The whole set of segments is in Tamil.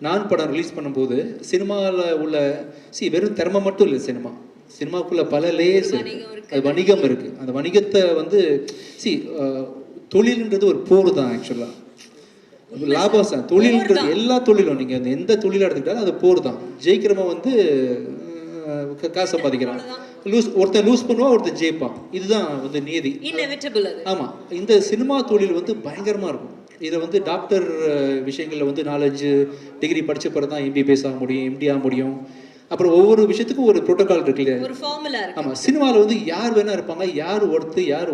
நான் படம் ரிலீஸ் பண்ணும்போது சினிமாவில் உள்ள வெறும் திறமை மட்டும் இல்லை. சினிமாவுக்குள்ள பல லேயர்ஸ் அது வணிகம் இருக்குது. அந்த வணிகத்தை வந்து தொழில்ன்றது ஒரு போர் தான். ஆக்சுவலாக லாபம் தொழில்ன்றது எல்லா தொழிலும் நீங்கள் அந்த எந்த தொழிலாக எடுத்துக்கிட்டாலும் அது போர் தான். ஜெயிக்கிறவன் வந்து காசு சம்பாதிக்கிறான், ஒருத்தன் லூஸ் பண்ணுவான், ஒருத்தன் ஜெயிப்பான். இதுதான் வந்து நீதி. ஆமாம், இந்த சினிமா தொழில் வந்து பயங்கரமாக இருக்கும். இதை வந்து டாக்டர் விஷயங்களில் வந்து 4-5 டிகிரி படித்த பிறகு தான் MBBS ஆக முடியும், MD ஆக முடியும். அப்புறம் ஒவ்வொரு விஷயத்துக்கும் ஒரு ப்ரோட்டோகால் இருக்கு இல்லையா? ஆமாம், சினிமாவில் வந்து யார் வேணா இருப்பாங்க, யார்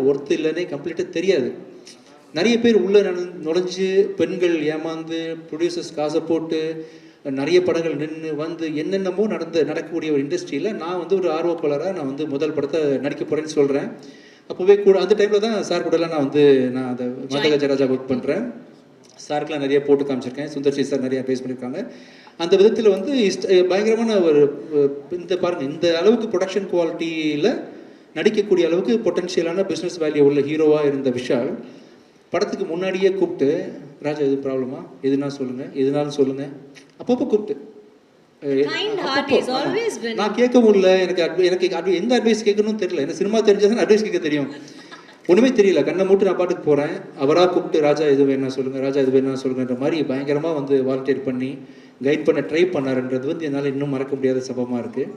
ஒர்த்து இல்லைன்னே கம்ப்ளீட்டாக தெரியாது. நிறைய பேர் உள்ளே நுழைஞ்சு பெண்கள் ஏமாந்து ப்ரொடியூசர்ஸ் காசை போட்டு நிறைய படங்கள் நின்று வந்து என்னென்னமோ நடக்கக்கூடிய ஒரு இண்டஸ்ட்ரியில் நான் வந்து ஒரு ஆர்வப்பாளராக நான் வந்து முதல் படத்தை நடிக்க போகிறேன்னு சொல்கிறேன். அப்போவே கூட அந்த டைமில் தான் சார் கூடலாம் நான் அந்த மதகஜராஜா ஒர்க் பண்ணுறேன். சாருக்கெலாம் நிறைய போட்டு காமிச்சிருக்கேன். சுந்தர்சி சார் நிறையா பேஸ் பண்ணியிருக்காங்க. அந்த விதத்தில் வந்து பயங்கரமான ஒரு இந்த பாருங்கள், இந்த அளவுக்கு ப்ரொடக்ஷன் குவாலிட்டியில் நடிக்கக்கூடிய அளவுக்கு பொட்டன்ஷியலான பிஸ்னஸ் வேல்யூ உள்ள ஹீரோவாக இருந்த விஷால் படத்துக்கு முன்னாடியே கூப்பிட்டு, ராஜா எது ப்ராப்ளமா, எதுனாலும் சொல்லுங்கள் அப்பப்போ கூப்பிட்டு நான் கேட்க முடியல. எனக்கு எந்த அட்வைஸ் கேட்கணும்னு தெரியல. எனக்கு சினிமா தெரிஞ்சதான் அட்வைஸ் கேட்க தெரியும். ஒன்றுமே தெரியல. கண்ணை மூட்டு நான் பாட்டுக்கு போகிறேன். அவராக கூப்பிட்டு ராஜா எது வேணா சொல்லுங்கன்ற மாதிரி பயங்கரமாக வந்து வாலண்டியர் பண்ணி கைட் பண்ண ட்ரை பண்ணாருன்றது வந்து என்னால் இன்னும் மறக்க முடியாத சம்பவமாக இருக்குது.